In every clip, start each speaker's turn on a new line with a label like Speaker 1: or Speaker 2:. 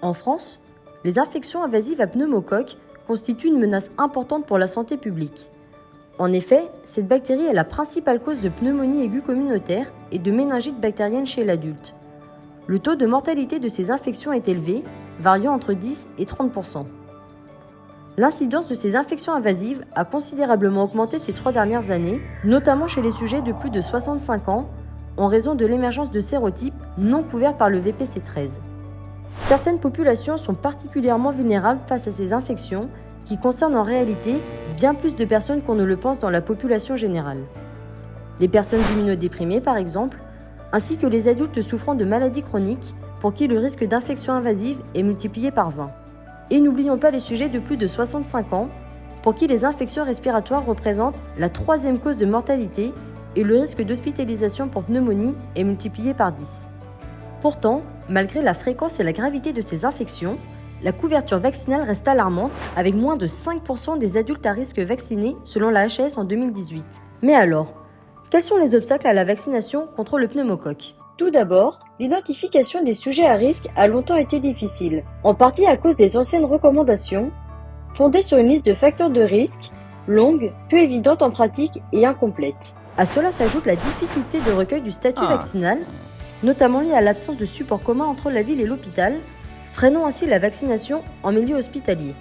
Speaker 1: En France, les infections invasives à pneumocoque constituent une menace importante pour la santé publique. En effet, cette bactérie est la principale cause de pneumonie aiguë communautaire et de méningite bactérienne chez l'adulte. Le taux de mortalité de ces infections est élevé, variant entre 10 et 30%. L'incidence de ces infections invasives a considérablement augmenté ces 3 dernières années, notamment chez les sujets de plus de 65 ans, en raison de l'émergence de sérotypes non couverts par le VPC13. Certaines populations sont particulièrement vulnérables face à ces infections, qui concernent en réalité bien plus de personnes qu'on ne le pense dans la population générale. Les personnes immunodéprimées, par exemple, ainsi que les adultes souffrant de maladies chroniques, pour qui le risque d'infection invasive est multiplié par 20. Et n'oublions pas les sujets de plus de 65 ans, pour qui les infections respiratoires représentent la 3e cause de mortalité et le risque d'hospitalisation pour pneumonie est multiplié par 10. Pourtant, malgré la fréquence et la gravité de ces infections, la couverture vaccinale reste alarmante, avec moins de 5% des adultes à risque vaccinés selon la HAS en 2018. Mais alors, quels sont les obstacles à la vaccination contre le pneumocoque ? Tout d'abord, l'identification des sujets à risque a longtemps été difficile, en partie à cause des anciennes recommandations, fondées sur une liste de facteurs de risque, longue, peu évidente en pratique et incomplète. À cela s'ajoute la difficulté de recueil du statut vaccinal, notamment liée à l'absence de support commun entre la ville et l'hôpital, freinant ainsi la vaccination en milieu hospitalier.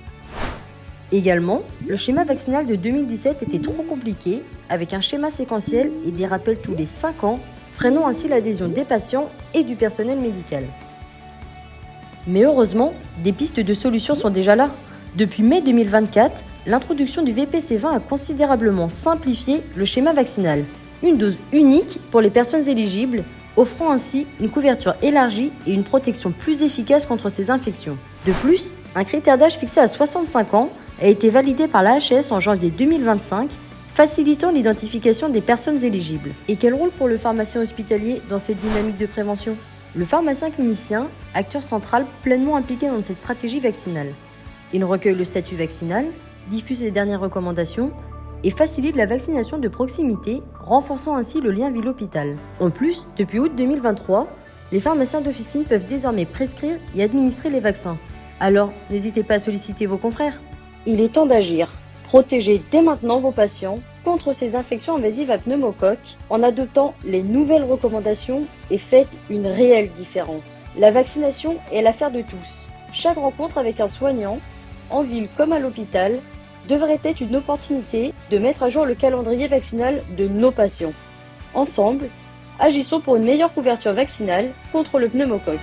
Speaker 1: Également, le schéma vaccinal de 2017 était trop compliqué, avec un schéma séquentiel et des rappels tous les 5 ans, freinant ainsi l'adhésion des patients et du personnel médical. Mais heureusement, des pistes de solutions sont déjà là. Depuis mai 2024, l'introduction du VPC20 a considérablement simplifié le schéma vaccinal. Une dose unique pour les personnes éligibles, offrant ainsi une couverture élargie et une protection plus efficace contre ces infections. De plus, un critère d'âge fixé à 65 ans a été validé par la HAS en janvier 2025, facilitant l'identification des personnes éligibles. Et quel rôle pour le pharmacien hospitalier dans cette dynamique de prévention ? Le pharmacien clinicien, acteur central pleinement impliqué dans cette stratégie vaccinale. Il recueille le statut vaccinal, diffuse les dernières recommandations et facilite la vaccination de proximité, renforçant ainsi le lien ville-hôpital. En plus, depuis août 2023, les pharmaciens d'officine peuvent désormais prescrire et administrer les vaccins. Alors, n'hésitez pas à solliciter vos confrères. Il est temps d'agir. Protégez dès maintenant vos patients contre ces infections invasives à pneumocoque en adoptant les nouvelles recommandations et faites une réelle différence. La vaccination est l'affaire de tous. Chaque rencontre avec un soignant, en ville comme à l'hôpital, devrait être une opportunité de mettre à jour le calendrier vaccinal de nos patients. Ensemble, agissons pour une meilleure couverture vaccinale contre le pneumocoque.